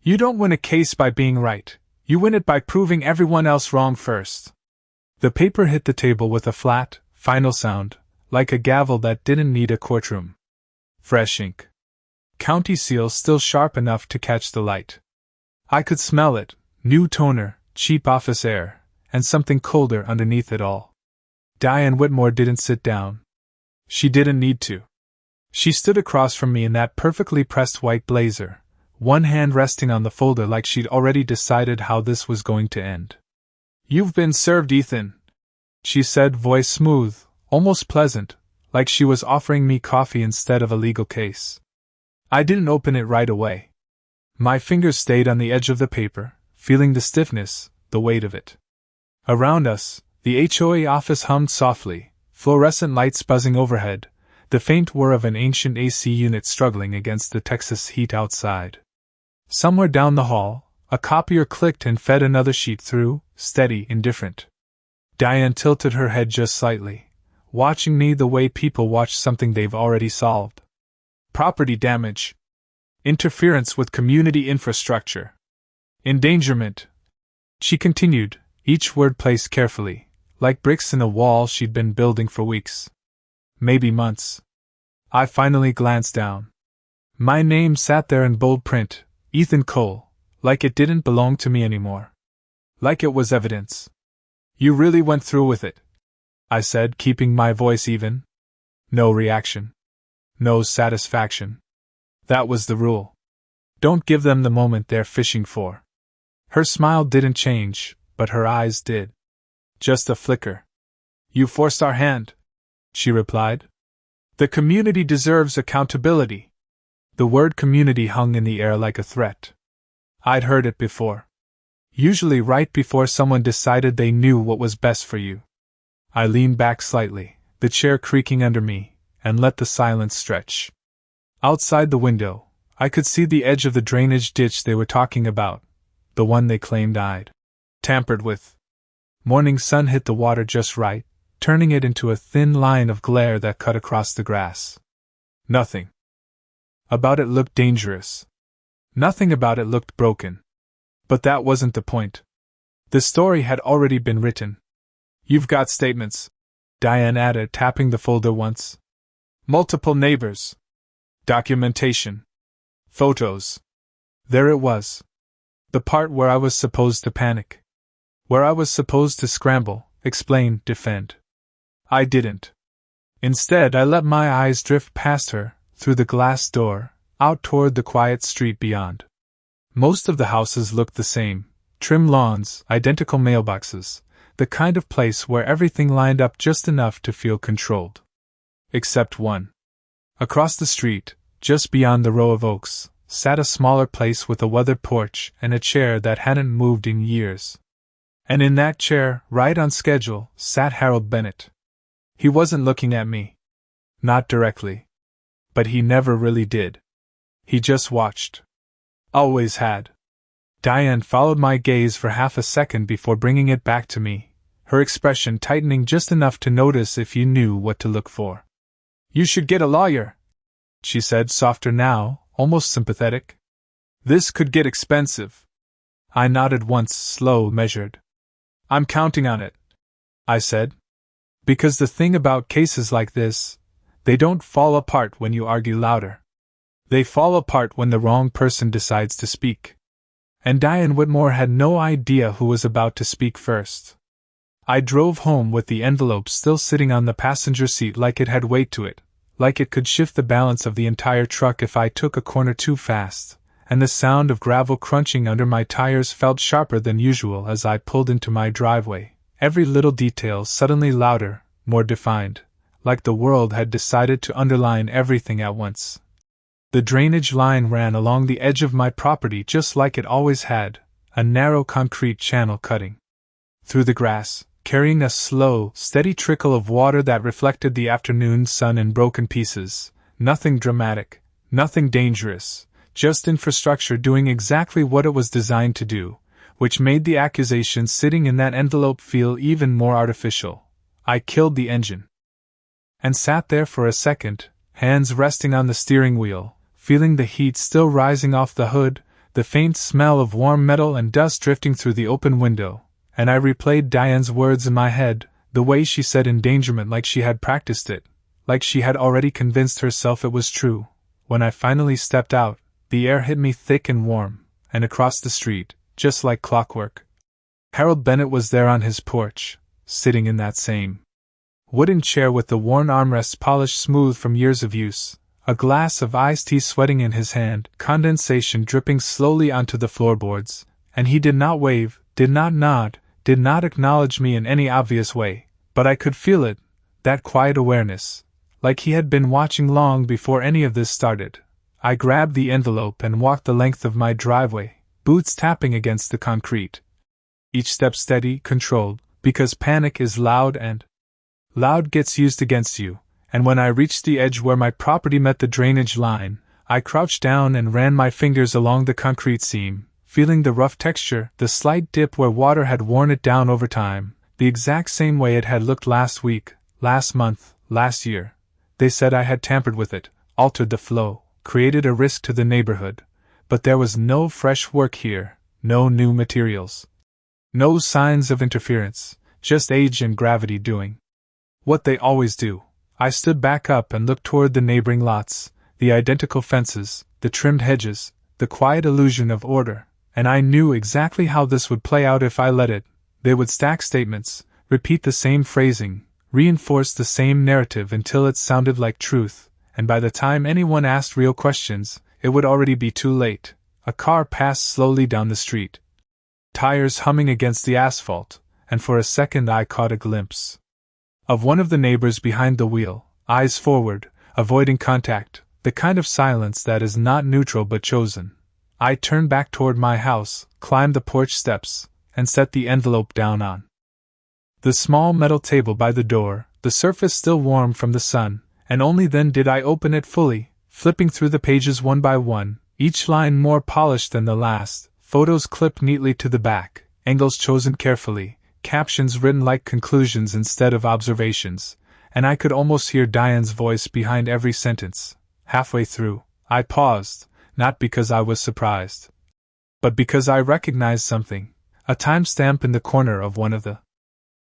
You don't win a case by being right, you win it by proving everyone else wrong first. The paper hit the table with a flat, final sound, like a gavel that didn't need a courtroom. Fresh ink. County seal still sharp enough to catch the light. I could smell it, new toner, cheap office air, and something colder underneath it all. Diane Whitmore didn't sit down. She didn't need to. She stood across from me in that perfectly pressed white blazer, one hand resting on the folder like she'd already decided how this was going to end. "You've been served, Ethan," she said, voice smooth, almost pleasant, like she was offering me coffee instead of a legal case. I didn't open it right away. My fingers stayed on the edge of the paper, feeling the stiffness, the weight of it. Around us, the HOA office hummed softly, fluorescent lights buzzing overhead, the faint whir of an ancient AC unit struggling against the Texas heat outside. Somewhere down the hall, a copier clicked and fed another sheet through, steady, indifferent. Diane tilted her head just slightly, watching me the way people watch something they've already solved. Property damage. Interference with community infrastructure. Endangerment. She continued, each word placed carefully, like bricks in a wall she'd been building for weeks. Maybe months. I finally glanced down. My name sat there in bold print, Ethan Cole, like it didn't belong to me anymore. Like it was evidence. "You really went through with it," I said, keeping my voice even. No reaction. No satisfaction. That was the rule. Don't give them the moment they're fishing for. Her smile didn't change, but her eyes did. Just a flicker. "You forced our hand," she replied. "The community deserves accountability." The word community hung in the air like a threat. I'd heard it before. Usually right before someone decided they knew what was best for you. I leaned back slightly, the chair creaking under me, and let the silence stretch. Outside the window, I could see the edge of the drainage ditch they were talking about, the one they claimed I'd tampered with. Morning sun hit the water just right, turning it into a thin line of glare that cut across the grass. Nothing about it looked dangerous. Nothing about it looked broken. But that wasn't the point. The story had already been written. "You've got statements," Diane added, tapping the folder once. "Multiple neighbors. Documentation. Photos." There it was. The part where I was supposed to panic. Where I was supposed to scramble, explain, defend. I didn't. Instead, I let my eyes drift past her, through the glass door, out toward the quiet street beyond. Most of the houses looked the same, trim lawns, identical mailboxes, the kind of place where everything lined up just enough to feel controlled. Except one. Across the street, just beyond the row of oaks, sat a smaller place with a weathered porch and a chair that hadn't moved in years. And in that chair, right on schedule, sat Harold Bennett. He wasn't looking at me. Not directly. But he never really did. He just watched. Always had. Diane followed my gaze for half a second before bringing it back to me, her expression tightening just enough to notice if you knew what to look for. "You should get a lawyer," she said, softer now, almost sympathetic. "This could get expensive." I nodded once, slow, measured. "I'm counting on it," I said. "Because the thing about cases like this, they don't fall apart when you argue louder. They fall apart when the wrong person decides to speak." And Diane Whitmore had no idea who was about to speak first. I drove home with the envelope still sitting on the passenger seat like it had weight to it, like it could shift the balance of the entire truck if I took a corner too fast, and the sound of gravel crunching under my tires felt sharper than usual as I pulled into my driveway, every little detail suddenly louder, more defined, like the world had decided to underline everything at once. The drainage line ran along the edge of my property just like it always had, a narrow concrete channel cutting through the grass, carrying a slow, steady trickle of water that reflected the afternoon sun in broken pieces. Nothing dramatic, nothing dangerous, just infrastructure doing exactly what it was designed to do, which made the accusation sitting in that envelope feel even more artificial. I killed the engine. And sat there for a second, hands resting on the steering wheel, feeling the heat still rising off the hood, the faint smell of warm metal and dust drifting through the open window, and I replayed Diane's words in my head, the way she said endangerment like she had practiced it, like she had already convinced herself it was true. When I finally stepped out, the air hit me thick and warm, and across the street, just like clockwork, Harold Bennett was there on his porch, sitting in that same wooden chair with the worn armrests polished smooth from years of use, a glass of iced tea sweating in his hand, condensation dripping slowly onto the floorboards, and he did not wave, did not nod, did not acknowledge me in any obvious way, but I could feel it, that quiet awareness, like he had been watching long before any of this started. I grabbed the envelope and walked the length of my driveway, boots tapping against the concrete. Each step steady, controlled, because panic is loud and loud gets used against you, and when I reached the edge where my property met the drainage line, I crouched down and ran my fingers along the concrete seam, feeling the rough texture, the slight dip where water had worn it down over time, the exact same way it had looked last week, last month, last year. They said I had tampered with it, altered the flow, created a risk to the neighborhood, but there was no fresh work here, no new materials. No signs of interference, just age and gravity doing what they always do. I stood back up and looked toward the neighboring lots, the identical fences, the trimmed hedges, the quiet illusion of order, and I knew exactly how this would play out if I let it. They would stack statements, repeat the same phrasing, reinforce the same narrative until it sounded like truth, and by the time anyone asked real questions, it would already be too late. A car passed slowly down the street, tires humming against the asphalt, and for a second I caught a glimpse of one of the neighbors behind the wheel, eyes forward, avoiding contact, the kind of silence that is not neutral but chosen. I turned back toward my house, climbed the porch steps, and set the envelope down on the small metal table by the door, the surface still warm from the sun, and only then did I open it fully, flipping through the pages one by one, each line more polished than the last, photos clipped neatly to the back, angles chosen carefully, captions written like conclusions instead of observations, and I could almost hear Diane's voice behind every sentence. Halfway through, I paused, not because I was surprised, but because I recognized something, a timestamp in the corner of one of the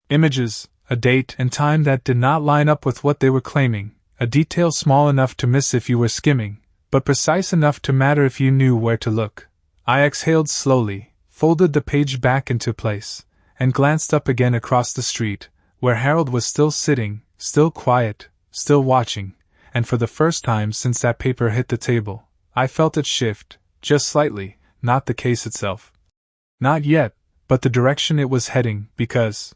images, a date and time that did not line up with what they were claiming, a detail small enough to miss if you were skimming, but precise enough to matter if you knew where to look. I exhaled slowly, folded the page back into place, and glanced up again across the street, where Harold was still sitting, still quiet, still watching, and for the first time since that paper hit the table, I felt it shift, just slightly, not the case itself. Not yet, but the direction it was heading, because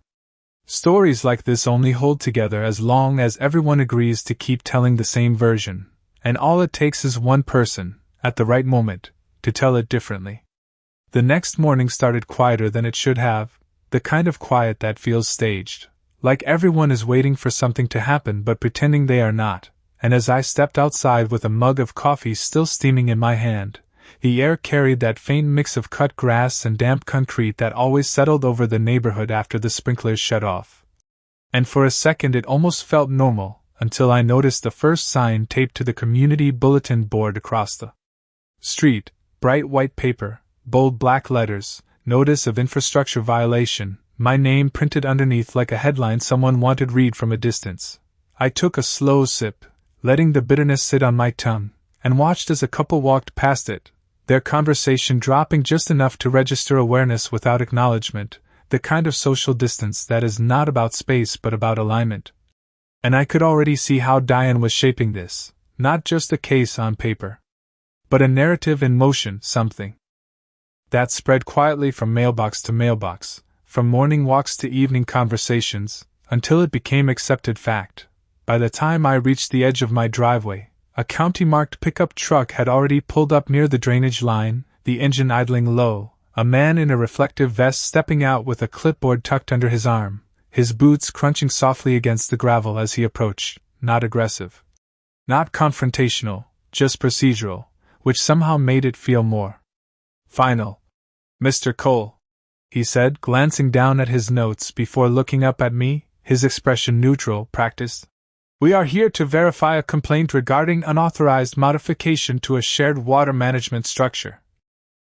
stories like this only hold together as long as everyone agrees to keep telling the same version, and all it takes is one person, at the right moment, to tell it differently. The next morning started quieter than it should have, the kind of quiet that feels staged, like everyone is waiting for something to happen but pretending they are not, and as I stepped outside with a mug of coffee still steaming in my hand, the air carried that faint mix of cut grass and damp concrete that always settled over the neighborhood after the sprinklers shut off. And for a second it almost felt normal, until I noticed the first sign taped to the community bulletin board across the street, bright white paper, bold black letters, notice of infrastructure violation, my name printed underneath like a headline someone wanted read from a distance. I took a slow sip, letting the bitterness sit on my tongue, and watched as a couple walked past it, their conversation dropping just enough to register awareness without acknowledgement, the kind of social distance that is not about space but about alignment. And I could already see how Diane was shaping this, not just a case on paper, but a narrative in motion, something that spread quietly from mailbox to mailbox, from morning walks to evening conversations, until it became accepted fact. By the time I reached the edge of my driveway, a county-marked pickup truck had already pulled up near the drainage line, the engine idling low, a man in a reflective vest stepping out with a clipboard tucked under his arm, his boots crunching softly against the gravel as he approached, not aggressive, not confrontational, just procedural, which somehow made it feel more final. "Mr. Cole," he said, glancing down at his notes before looking up at me, his expression neutral, practiced. "We are here to verify a complaint regarding unauthorized modification to a shared water management structure."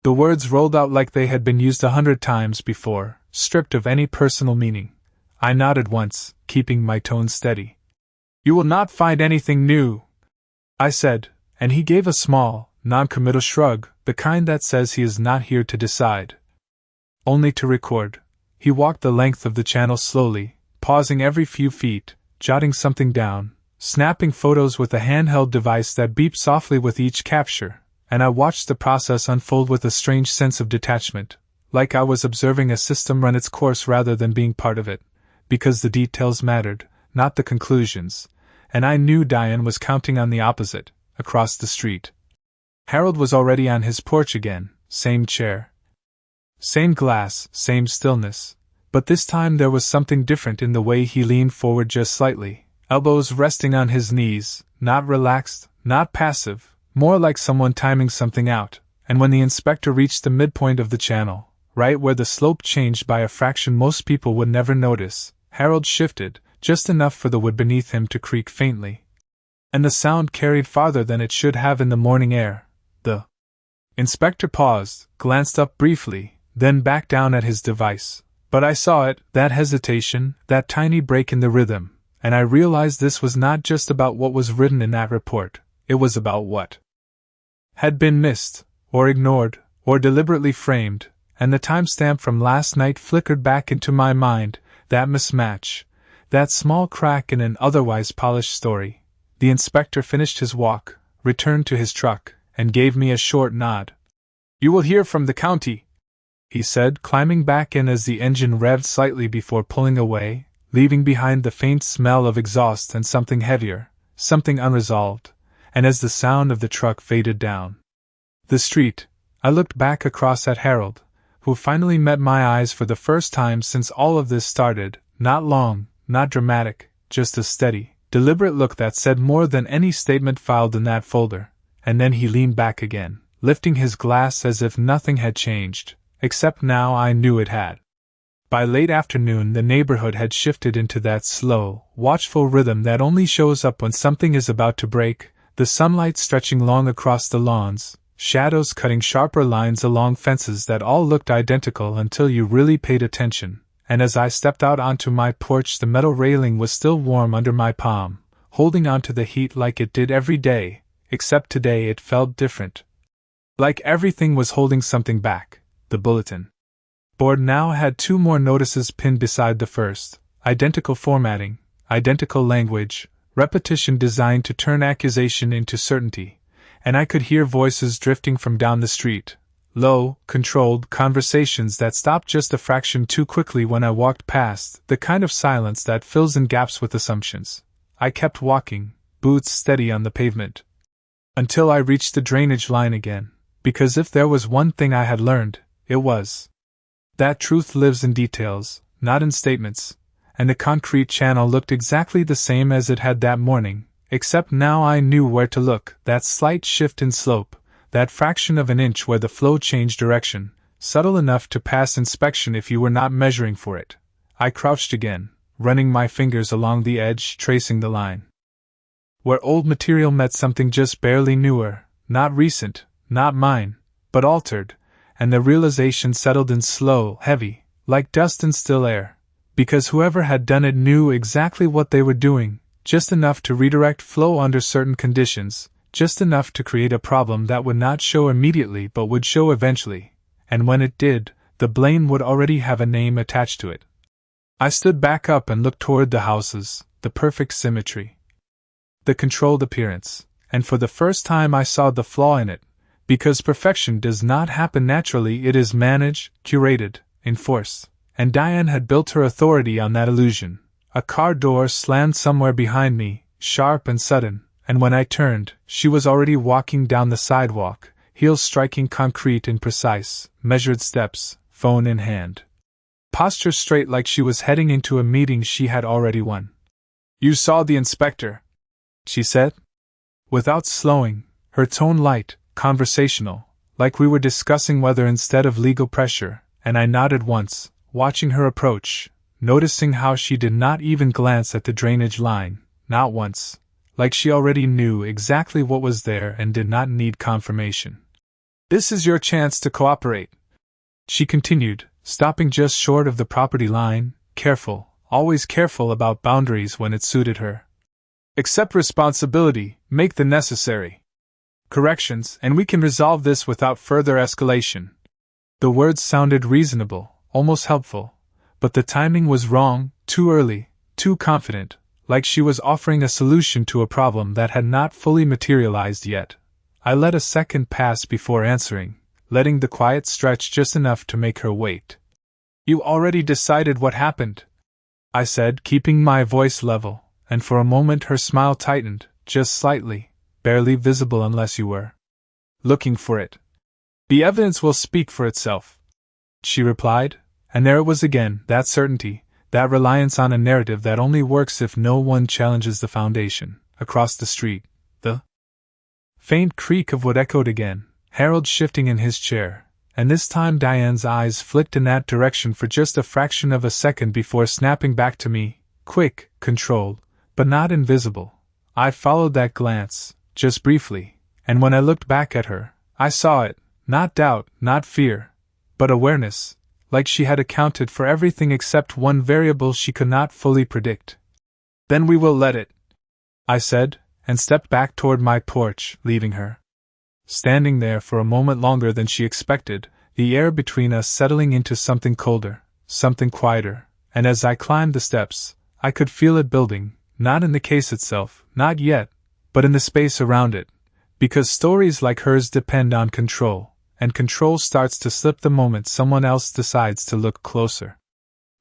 The words rolled out like they had been used 100 times before, stripped of any personal meaning. I nodded once, keeping my tone steady. "You will not find anything new," I said, and he gave a small, non-committal shrug, the kind that says he is not here to decide, only to record. He walked the length of the channel slowly, pausing every few feet, jotting something down, snapping photos with a handheld device that beeped softly with each capture, and I watched the process unfold with a strange sense of detachment, like I was observing a system run its course rather than being part of it, because the details mattered, not the conclusions, and I knew Diane was counting on the opposite, across the street. Harold was already on his porch again, same chair, same glass, same stillness, but this time there was something different in the way he leaned forward just slightly, elbows resting on his knees, not relaxed, not passive, more like someone timing something out, and when the inspector reached the midpoint of the channel, right where the slope changed by a fraction most people would never notice, Harold shifted, just enough for the wood beneath him to creak faintly. And the sound carried farther than it should have in the morning air. The inspector paused, glanced up briefly, then back down at his device. But I saw it, that hesitation, that tiny break in the rhythm, and I realized this was not just about what was written in that report, it was about what had been missed, or ignored, or deliberately framed, and the timestamp from last night flickered back into my mind, that mismatch, that small crack in an otherwise polished story. The inspector finished his walk, returned to his truck, and gave me a short nod. "You will hear from the county," he said, climbing back in as the engine revved slightly before pulling away, leaving behind the faint smell of exhaust and something heavier, something unresolved, and as the sound of the truck faded down the street, I looked back across at Harold, who finally met my eyes for the first time since all of this started, not long, not dramatic, just a steady, deliberate look that said more than any statement filed in that folder, and then he leaned back again, lifting his glass as if nothing had changed, except now I knew it had. By late afternoon the neighborhood had shifted into that slow, watchful rhythm that only shows up when something is about to break, the sunlight stretching long across the lawns, shadows cutting sharper lines along fences that all looked identical until you really paid attention, and as I stepped out onto my porch the metal railing was still warm under my palm, holding on to the heat like it did every day, except today it felt different. Like everything was holding something back. The bulletin board now had 2 more notices pinned beside the first, identical formatting, identical language, repetition designed to turn accusation into certainty, and I could hear voices drifting from down the street, low, controlled conversations that stopped just a fraction too quickly when I walked past, the kind of silence that fills in gaps with assumptions. I kept walking, boots steady on the pavement, until I reached the drainage line again, because if there was one thing I had learned, it was that truth lives in details, not in statements, and the concrete channel looked exactly the same as it had that morning, except now I knew where to look, that slight shift in slope, that fraction of an inch where the flow changed direction, subtle enough to pass inspection if you were not measuring for it. I crouched again, running my fingers along the edge, tracing the line. Where old material met something just barely newer, not recent, not mine, but altered, and the realization settled in slow, heavy, like dust in still air, because whoever had done it knew exactly what they were doing, just enough to redirect flow under certain conditions, just enough to create a problem that would not show immediately but would show eventually, and when it did, the blame would already have a name attached to it. I stood back up and looked toward the houses, the perfect symmetry, the controlled appearance, and for the first time I saw the flaw in it, because perfection does not happen naturally, it is managed, curated, enforced, and Diane had built her authority on that illusion. A car door slammed somewhere behind me, sharp and sudden, and when I turned, she was already walking down the sidewalk, heels striking concrete in precise, measured steps, phone in hand. Posture straight like she was heading into a meeting she had already won. "You saw the inspector," she said. Without slowing, her tone light, conversational, like we were discussing weather instead of legal pressure, and I nodded once, watching her approach, noticing how she did not even glance at the drainage line, not once, like she already knew exactly what was there and did not need confirmation. This is your chance to cooperate, she continued, stopping just short of the property line, careful, always careful about boundaries when it suited her. Accept responsibility, make the necessary corrections, and we can resolve this without further escalation. The words sounded reasonable, almost helpful, but the timing was wrong, too early, too confident, like she was offering a solution to a problem that had not fully materialized yet. I let a second pass before answering, letting the quiet stretch just enough to make her wait. You already decided what happened, I said, keeping my voice level, and for a moment her smile tightened, just slightly, barely visible unless you were looking for it. The evidence will speak for itself, she replied, and there it was again, that certainty, that reliance on a narrative that only works if no one challenges the foundation. Across the street, the faint creak of wood echoed again, Harold shifting in his chair, and this time Diane's eyes flicked in that direction for just a fraction of a second before snapping back to me, quick, controlled, but not invisible. I followed that glance, just briefly, and when I looked back at her, I saw it, not doubt, not fear, but awareness, like she had accounted for everything except one variable she could not fully predict. Then we will let it, I said, and stepped back toward my porch, leaving her standing there for a moment longer than she expected, the air between us settling into something colder, something quieter, and as I climbed the steps, I could feel it building, not in the case itself, not yet, but in the space around it, because stories like hers depend on control, and control starts to slip the moment someone else decides to look closer.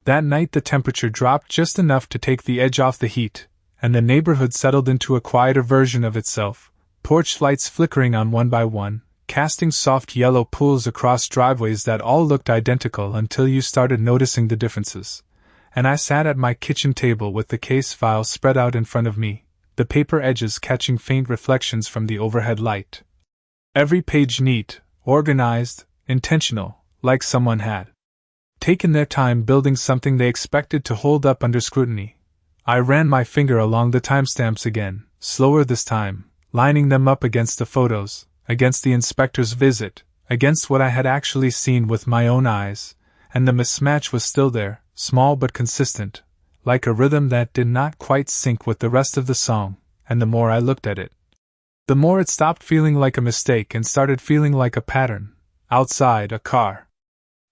That night the temperature dropped just enough to take the edge off the heat, and the neighborhood settled into a quieter version of itself, porch lights flickering on one by one, casting soft yellow pools across driveways that all looked identical until you started noticing the differences. And I sat at my kitchen table with the case file spread out in front of me, the paper edges catching faint reflections from the overhead light. Every page neat, organized, intentional, like someone had taken their time building something they expected to hold up under scrutiny. I ran my finger along the timestamps again, slower this time, lining them up against the photos, against the inspector's visit, against what I had actually seen with my own eyes, and the mismatch was still there, small but consistent, like a rhythm that did not quite sync with the rest of the song, and the more I looked at it, the more it stopped feeling like a mistake and started feeling like a pattern. Outside, a car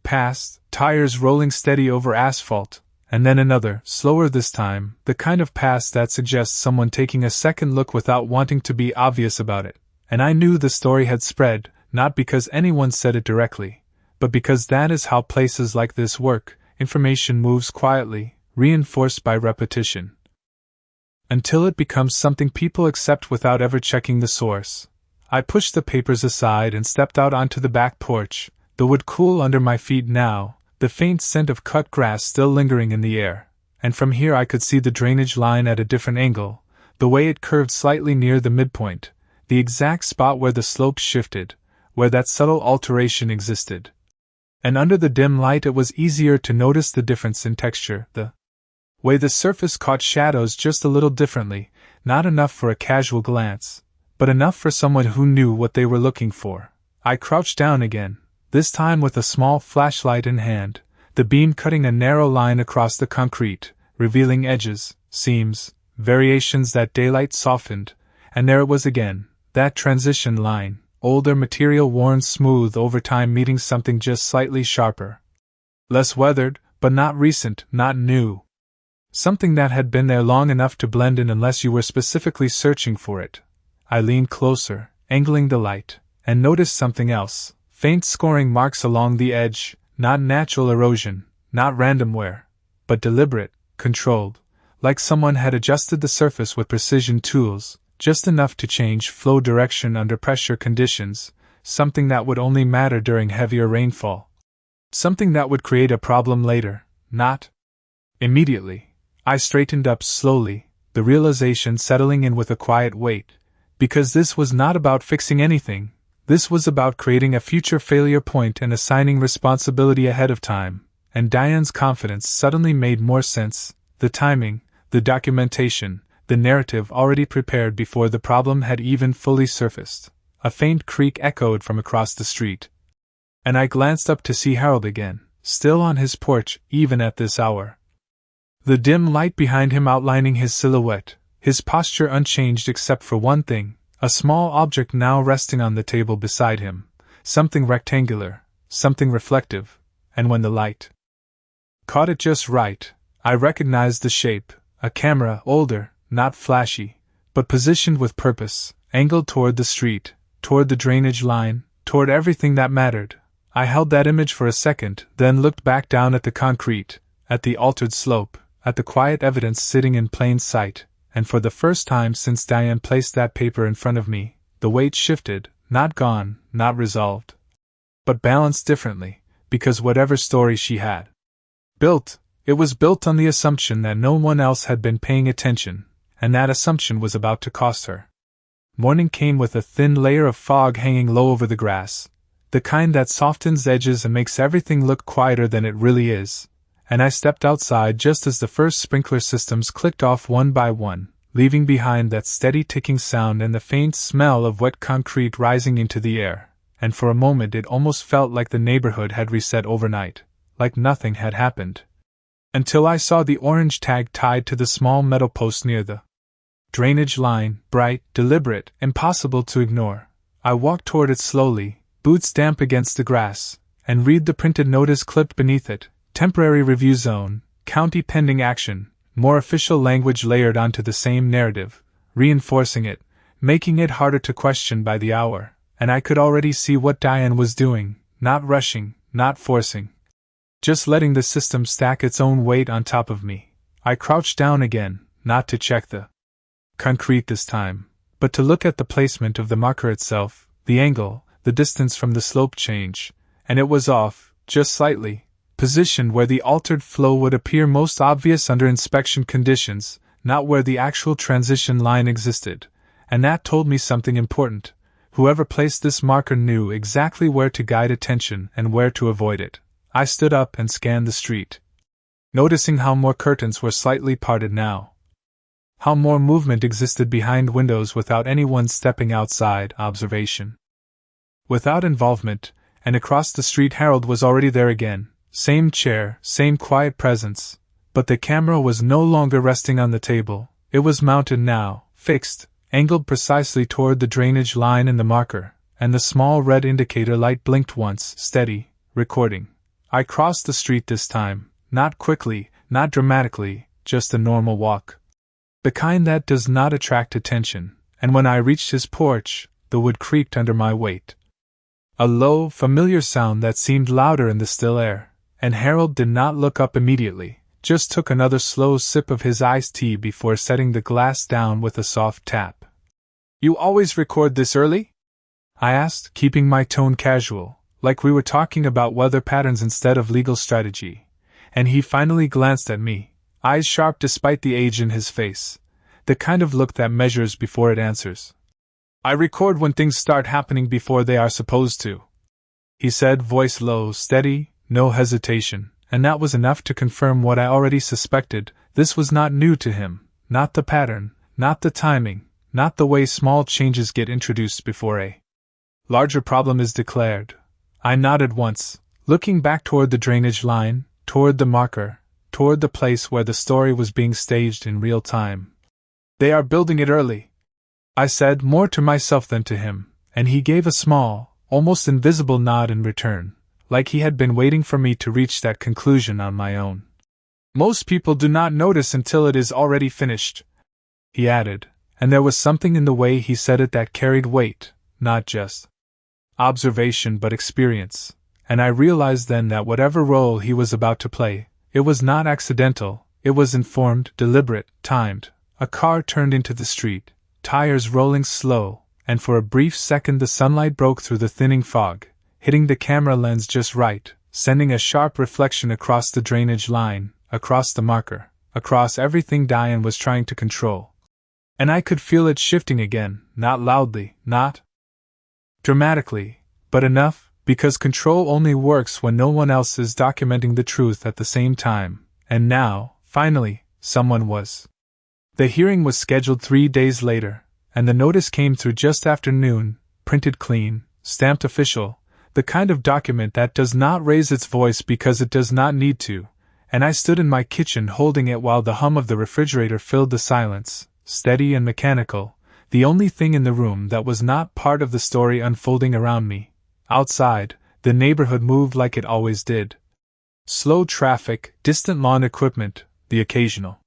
passed, tires rolling steady over asphalt, and then another, slower this time, the kind of pass that suggests someone taking a second look without wanting to be obvious about it. And I knew the story had spread, not because anyone said it directly, but because that is how places like this work. Information moves quietly, reinforced by repetition, until it becomes something people accept without ever checking the source. I pushed the papers aside and stepped out onto the back porch, the wood cool under my feet now, the faint scent of cut grass still lingering in the air, and from here I could see the drainage line at a different angle, the way it curved slightly near the midpoint, the exact spot where the slope shifted, where that subtle alteration existed. And under the dim light it was easier to notice the difference in texture, the way the surface caught shadows just a little differently, not enough for a casual glance, but enough for someone who knew what they were looking for. I crouched down again, this time with a small flashlight in hand, the beam cutting a narrow line across the concrete, revealing edges, seams, variations that daylight softened, and there it was again, that transition line, older material worn smooth over time meeting something just slightly sharper. Less weathered, but not recent, not new. Something that had been there long enough to blend in unless you were specifically searching for it. I leaned closer, angling the light, and noticed something else. Faint scoring marks along the edge, not natural erosion, not random wear, but deliberate, controlled, like someone had adjusted the surface with precision tools, just enough to change flow direction under pressure conditions, something that would only matter during heavier rainfall. Something that would create a problem later, not immediately. I straightened up slowly, the realization settling in with a quiet weight, because this was not about fixing anything. This was about creating a future failure point and assigning responsibility ahead of time, and Diane's confidence suddenly made more sense, the timing, the documentation, the narrative already prepared before the problem had even fully surfaced. a faint creak echoed from across the street. And I glanced up to see Harold again, still on his porch, even at this hour. The dim light behind him outlining his silhouette, his posture unchanged except for one thing, a small object now resting on the table beside him, something rectangular, something reflective, and when the light caught it just right, I recognized the shape, a camera, older, not flashy, but positioned with purpose, angled toward the street, toward the drainage line, toward everything that mattered. I held that image for a second, then looked back down at the concrete, at the altered slope, at the quiet evidence sitting in plain sight, and for the first time since Diane placed that paper in front of me, the weight shifted, not gone, not resolved, but balanced differently, because whatever story she had built, it was built on the assumption that no one else had been paying attention, and that assumption was about to cost her. Morning came with a thin layer of fog hanging low over the grass, the kind that softens edges and makes everything look quieter than it really is, and I stepped outside just as the first sprinkler systems clicked off one by one, leaving behind that steady ticking sound and the faint smell of wet concrete rising into the air, and for a moment it almost felt like the neighborhood had reset overnight, like nothing had happened. Until I saw the orange tag tied to the small metal post near the drainage line, bright, deliberate, impossible to ignore. I walked toward it slowly, boots damp against the grass, and read the printed notice clipped beneath it, temporary review zone, county pending action, more official language layered onto the same narrative, reinforcing it, making it harder to question by the hour, and I could already see what Diane was doing, not rushing, not forcing. Just letting the system stack its own weight on top of me. I crouched down again, not to check the concrete this time, but to look at the placement of the marker itself, the angle, the distance from the slope change, and it was off, just slightly, positioned where the altered flow would appear most obvious under inspection conditions, not where the actual transition line existed, and that told me something important. Whoever placed this marker knew exactly where to guide attention and where to avoid it. I stood up and scanned the street, noticing how more curtains were slightly parted now, how more movement existed behind windows without anyone stepping outside observation. Without involvement, and across the street Harold was already there again, same chair, same quiet presence, but the camera was no longer resting on the table, it was mounted now, fixed, angled precisely toward the drainage line and the marker, and the small red indicator light blinked once, steady, recording. I crossed the street this time, not quickly, not dramatically, just a normal walk. The kind that does not attract attention, and when I reached his porch, the wood creaked under my weight. A low, familiar sound that seemed louder in the still air, and Harold did not look up immediately, just took another slow sip of his iced tea before setting the glass down with a soft tap. "You always record this early?" I asked, keeping my tone casual, like we were talking about weather patterns instead of legal strategy, and he finally glanced at me, eyes sharp despite the age in his face, the kind of look that measures before it answers. "I record when things start happening before they are supposed to," he said, voice low, steady, no hesitation, and that was enough to confirm what I already suspected. This was not new to him, not the pattern, not the timing, not the way small changes get introduced before a larger problem is declared. I nodded once, looking back toward the drainage line, toward the marker, toward the place where the story was being staged in real time. "They are building it early," I said, more to myself than to him, and he gave a small, almost invisible nod in return, like he had been waiting for me to reach that conclusion on my own. "Most people do not notice until it is already finished," he added, and there was something in the way he said it that carried weight, not just observation but experience, and I realized then that whatever role he was about to play, it was not accidental, it was informed, deliberate, timed. A car turned into the street, tires rolling slow, and for a brief second the sunlight broke through the thinning fog, hitting the camera lens just right, sending a sharp reflection across the drainage line, across the marker, across everything Diane was trying to control. And I could feel it shifting again, not loudly, not dramatically, but enough, because control only works when no one else is documenting the truth at the same time, and now, finally, someone was. The hearing was scheduled 3 days later, and the notice came through just after noon, printed clean, stamped official, the kind of document that does not raise its voice because it does not need to, and I stood in my kitchen holding it while the hum of the refrigerator filled the silence, steady and mechanical, the only thing in the room that was not part of the story unfolding around me. Outside, the neighborhood moved like it always did. Slow traffic, distant lawn equipment, the occasional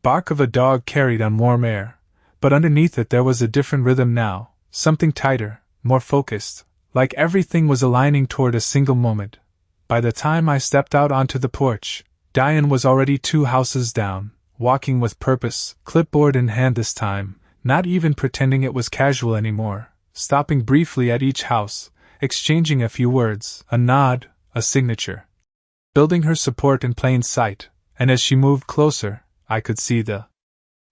bark of a dog carried on warm air, but underneath it there was a different rhythm now, something tighter, more focused, like everything was aligning toward a single moment. By the time I stepped out onto the porch, Diane was already 2 houses down, walking with purpose, clipboard in hand this time, not even pretending it was casual anymore, stopping briefly at each house, exchanging a few words, a nod, a signature. Building her support in plain sight, and as she moved closer, I could see the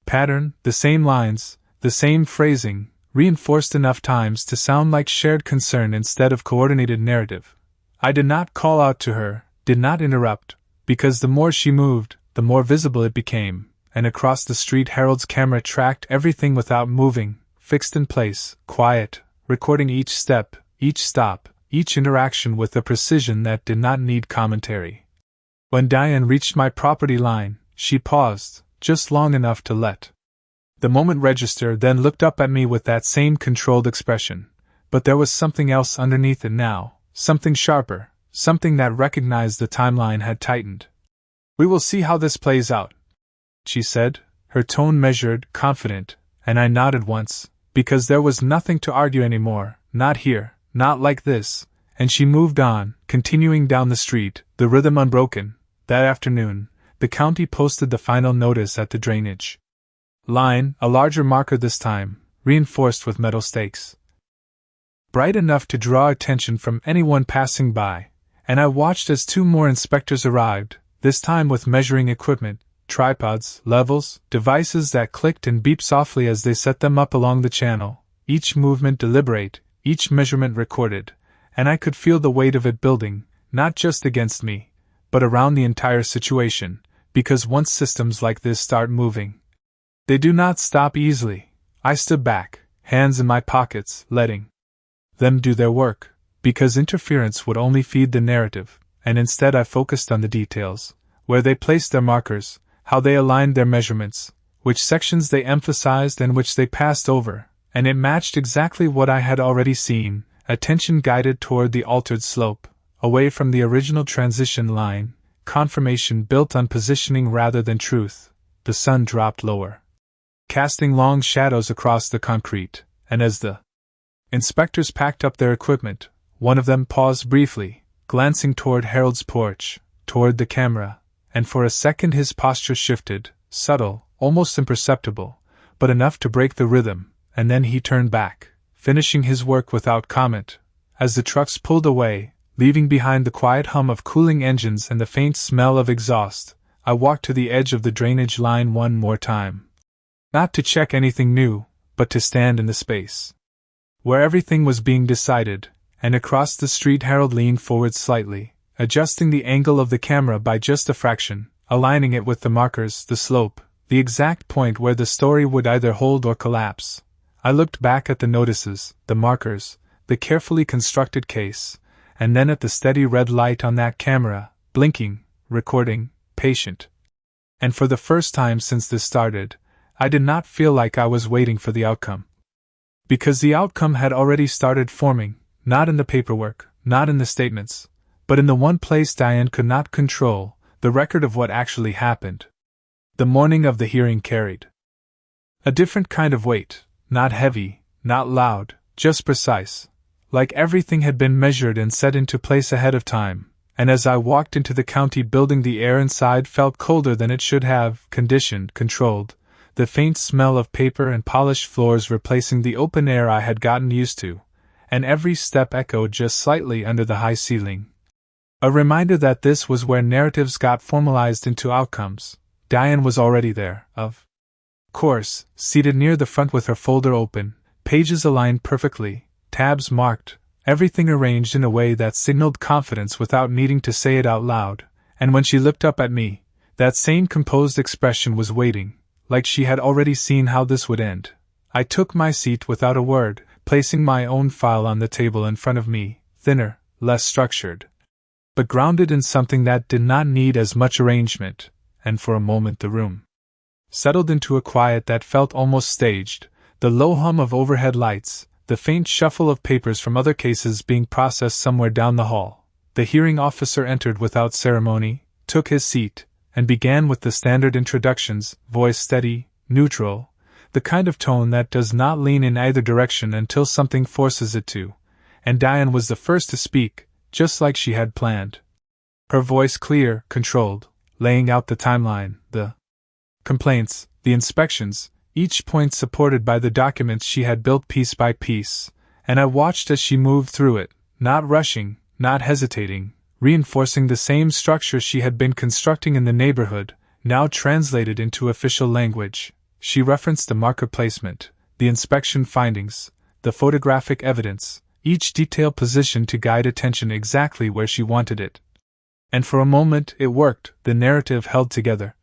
pattern, the same lines, the same phrasing, reinforced enough times to sound like shared concern instead of coordinated narrative. I did not call out to her, did not interrupt, because the more she moved, the more visible it became, and across the street Harold's camera tracked everything without moving, fixed in place, quiet, recording each step, each stop, each interaction with a precision that did not need commentary. When Diane reached my property line, she paused, just long enough to let the moment register, then looked up at me with that same controlled expression, but there was something else underneath it now, something sharper, something that recognized the timeline had tightened. "We will see how this plays out," she said, her tone measured, confident, and I nodded once, because there was nothing to argue anymore, not here, not like this, and she moved on, continuing down the street, the rhythm unbroken. That afternoon, the county posted the final notice at the drainage line, a larger marker this time, reinforced with metal stakes, bright enough to draw attention from anyone passing by, and I watched as 2 more inspectors arrived, this time with measuring equipment, tripods, levels, devices that clicked and beeped softly as they set them up along the channel, each movement deliberate, each measurement recorded, and I could feel the weight of it building, not just against me, but around the entire situation, because once systems like this start moving, they do not stop easily. I stood back, hands in my pockets, letting them do their work, because interference would only feed the narrative, and instead I focused on the details, where they placed their markers, how they aligned their measurements, which sections they emphasized and which they passed over, and it matched exactly what I had already seen, attention guided toward the altered slope, away from the original transition line, confirmation built on positioning rather than truth. The sun dropped lower, casting long shadows across the concrete, and as the inspectors packed up their equipment, one of them paused briefly, glancing toward Harold's porch, toward the camera, and for a second his posture shifted, subtle, almost imperceptible, but enough to break the rhythm, and then he turned back, finishing his work without comment. As the trucks pulled away, leaving behind the quiet hum of cooling engines and the faint smell of exhaust, I walked to the edge of the drainage line one more time. Not to check anything new, but to stand in the space where everything was being decided, and across the street Harold leaned forward slightly, adjusting the angle of the camera by just a fraction, aligning it with the markers, the slope, the exact point where the story would either hold or collapse. I looked back at the notices, the markers, the carefully constructed case, and then at the steady red light on that camera, blinking, recording, patient. And for the first time since this started, I did not feel like I was waiting for the outcome. Because the outcome had already started forming, not in the paperwork, not in the statements, but in the one place Diane could not control, the record of what actually happened. The morning of the hearing carried a different kind of weight, not heavy, not loud, just precise, like everything had been measured and set into place ahead of time, and as I walked into the county building the air inside felt colder than it should have, conditioned, controlled, the faint smell of paper and polished floors replacing the open air I had gotten used to, and every step echoed just slightly under the high ceiling. A reminder that this was where narratives got formalized into outcomes. Diane was already there, of course, seated near the front with her folder open, pages aligned perfectly, tabs marked, everything arranged in a way that signaled confidence without needing to say it out loud, and when she looked up at me, that same composed expression was waiting, like she had already seen how this would end. I took my seat without a word, placing my own file on the table in front of me, thinner, less structured, but grounded in something that did not need as much arrangement, and for a moment the room settled into a quiet that felt almost staged, the low hum of overhead lights, the faint shuffle of papers from other cases being processed somewhere down the hall. The hearing officer entered without ceremony, took his seat, and began with the standard introductions, voice steady, neutral, the kind of tone that does not lean in either direction until something forces it to, and Diane was the first to speak, just like she had planned. Her voice clear, controlled, laying out the timeline, the complaints, the inspections, each point supported by the documents she had built piece by piece, and I watched as she moved through it, not rushing, not hesitating, reinforcing the same structure she had been constructing in the neighborhood, now translated into official language. She referenced the marker placement, the inspection findings, the photographic evidence, each detail positioned to guide attention exactly where she wanted it. And for a moment it worked, the narrative held together.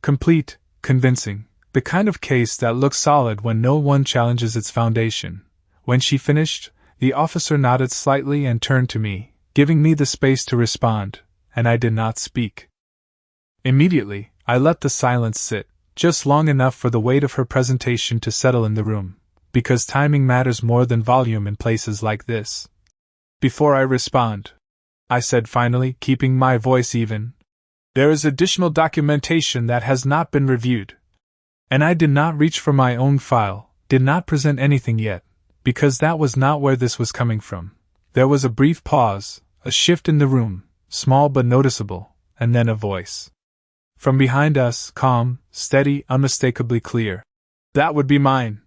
Complete, convincing, the kind of case that looks solid when no one challenges its foundation. When she finished, the officer nodded slightly and turned to me, giving me the space to respond, and I did not speak. Immediately, I let the silence sit, just long enough for the weight of her presentation to settle in the room, because timing matters more than volume in places like this. Before I respond, I said finally, keeping my voice even, there is additional documentation that has not been reviewed. And I did not reach for my own file, did not present anything yet, because that was not where this was coming from. There was a brief pause, a shift in the room, small but noticeable, and then a voice. From behind us, calm, steady, unmistakably clear. That would be mine.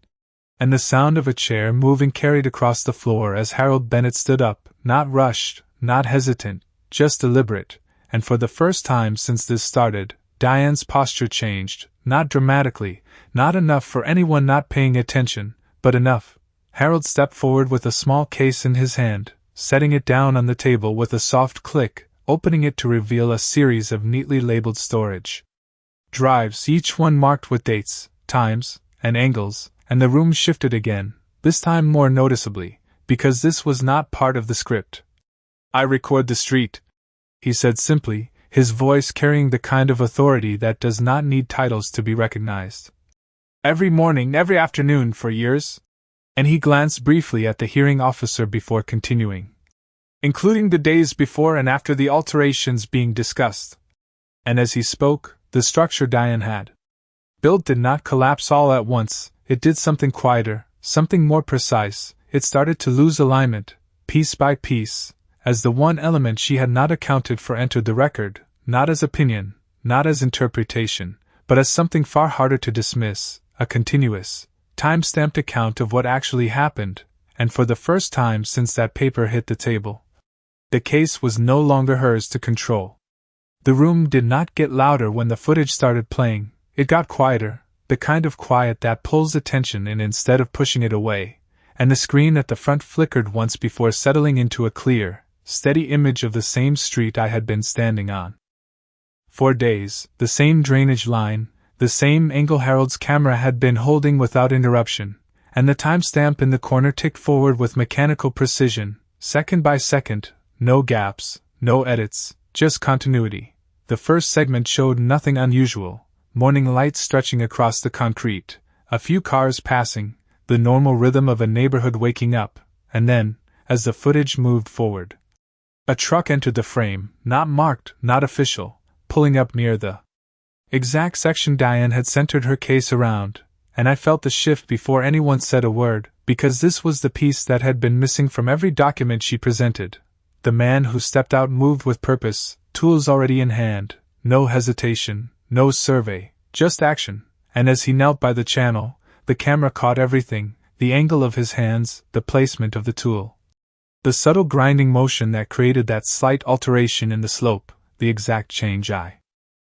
And the sound of a chair moving carried across the floor as Harold Bennett stood up, not rushed, not hesitant, just deliberate, and for the first time since this started, Diane's posture changed, not dramatically, not enough for anyone not paying attention, but enough. Harold stepped forward with a small case in his hand, setting it down on the table with a soft click, opening it to reveal a series of neatly labeled storage drives, each one marked with dates, times, and angles, and the room shifted again, this time more noticeably, because this was not part of the script. I record the street, he said simply, his voice carrying the kind of authority that does not need titles to be recognized. Every morning, every afternoon for years. And he glanced briefly at the hearing officer before continuing. Including the days before and after the alterations being discussed. And as he spoke, the structure Diane had built did not collapse all at once, it did something quieter, something more precise. It started to lose alignment, piece by piece, as the one element she had not accounted for entered the record, not as opinion, not as interpretation, but as something far harder to dismiss, a continuous, time-stamped account of what actually happened, and for the first time since that paper hit the table, the case was no longer hers to control. The room did not get louder when the footage started playing, it got quieter, the kind of quiet that pulls attention in instead of pushing it away, and the screen at the front flickered once before settling into a clear, steady image of the same street I had been standing on. For days, the same drainage line, the same angle Harold's camera had been holding without interruption, and the timestamp in the corner ticked forward with mechanical precision, second by second, no gaps, no edits, just continuity. The first segment showed nothing unusual, morning light stretching across the concrete, a few cars passing, the normal rhythm of a neighborhood waking up, and then, as the footage moved forward, a truck entered the frame, not marked, not official, pulling up near the exact section Diane had centered her case around, and I felt the shift before anyone said a word, because this was the piece that had been missing from every document she presented. The man who stepped out moved with purpose, tools already in hand, no hesitation, no survey, just action, and as he knelt by the channel, the camera caught everything, the angle of his hands, the placement of the tool, the subtle grinding motion that created that slight alteration in the slope, the exact change I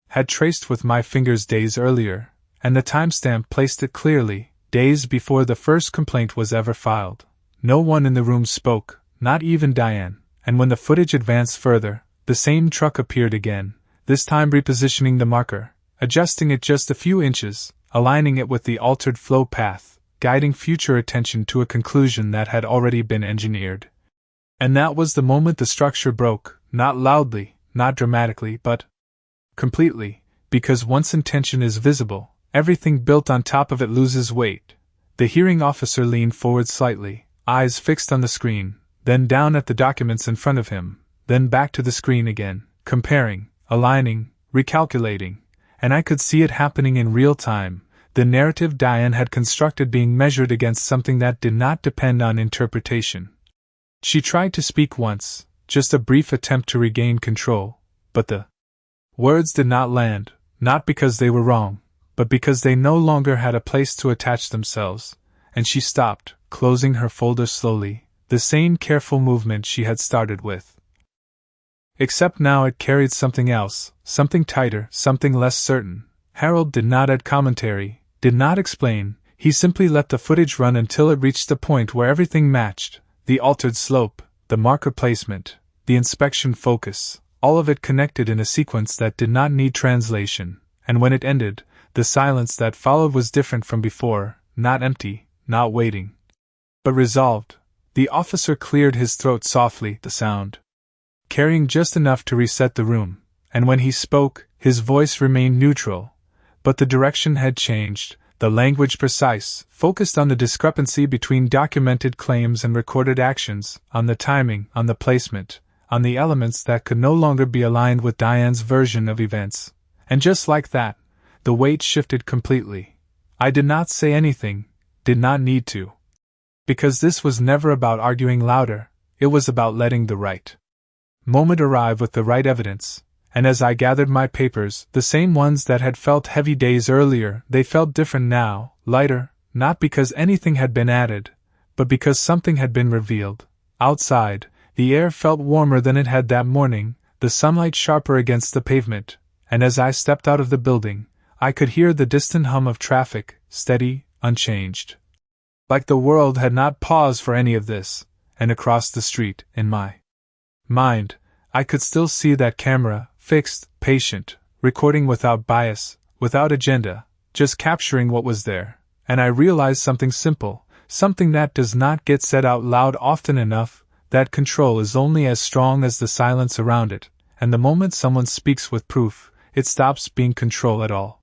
had traced with my fingers days earlier, and the timestamp placed it clearly, days before the first complaint was ever filed. No one in the room spoke, not even Diane, and when the footage advanced further, the same truck appeared again, this time repositioning the marker, adjusting it just a few inches, aligning it with the altered flow path, guiding future attention to a conclusion that had already been engineered. And that was the moment the structure broke, not loudly, not dramatically, but completely, because once intention is visible, everything built on top of it loses weight. The hearing officer leaned forward slightly, eyes fixed on the screen, then down at the documents in front of him, then back to the screen again, comparing, aligning, recalculating, and I could see it happening in real time, the narrative Diane had constructed being measured against something that did not depend on interpretation. She tried to speak once, just a brief attempt to regain control, but the words did not land, not because they were wrong, but because they no longer had a place to attach themselves, and she stopped, closing her folder slowly, the same careful movement she had started with. Except now it carried something else, something tighter, something less certain. Harold did not add commentary, did not explain, he simply let the footage run until it reached the point where everything matched, the altered slope, the marker placement, the inspection focus, all of it connected in a sequence that did not need translation, and when it ended, the silence that followed was different from before, not empty, not waiting, but resolved. The officer cleared his throat softly, the sound carrying just enough to reset the room, and when he spoke, his voice remained neutral, but the direction had changed, the language precise, focused on the discrepancy between documented claims and recorded actions, on the timing, on the placement, on the elements that could no longer be aligned with Diane's version of events. And just like that, the weight shifted completely. I did not say anything, did not need to. Because this was never about arguing louder, it was about letting the right moment arrive with the right evidence, and as I gathered my papers, the same ones that had felt heavy days earlier, they felt different now, lighter, not because anything had been added, but because something had been revealed. Outside, the air felt warmer than it had that morning, the sunlight sharper against the pavement, and as I stepped out of the building, I could hear the distant hum of traffic, steady, unchanged. Like the world had not paused for any of this, and across the street, in my mind, I could still see that camera, fixed, patient, recording without bias, without agenda, just capturing what was there, and I realized something simple, something that does not get said out loud often enough, that control is only as strong as the silence around it, and the moment someone speaks with proof, it stops being control at all.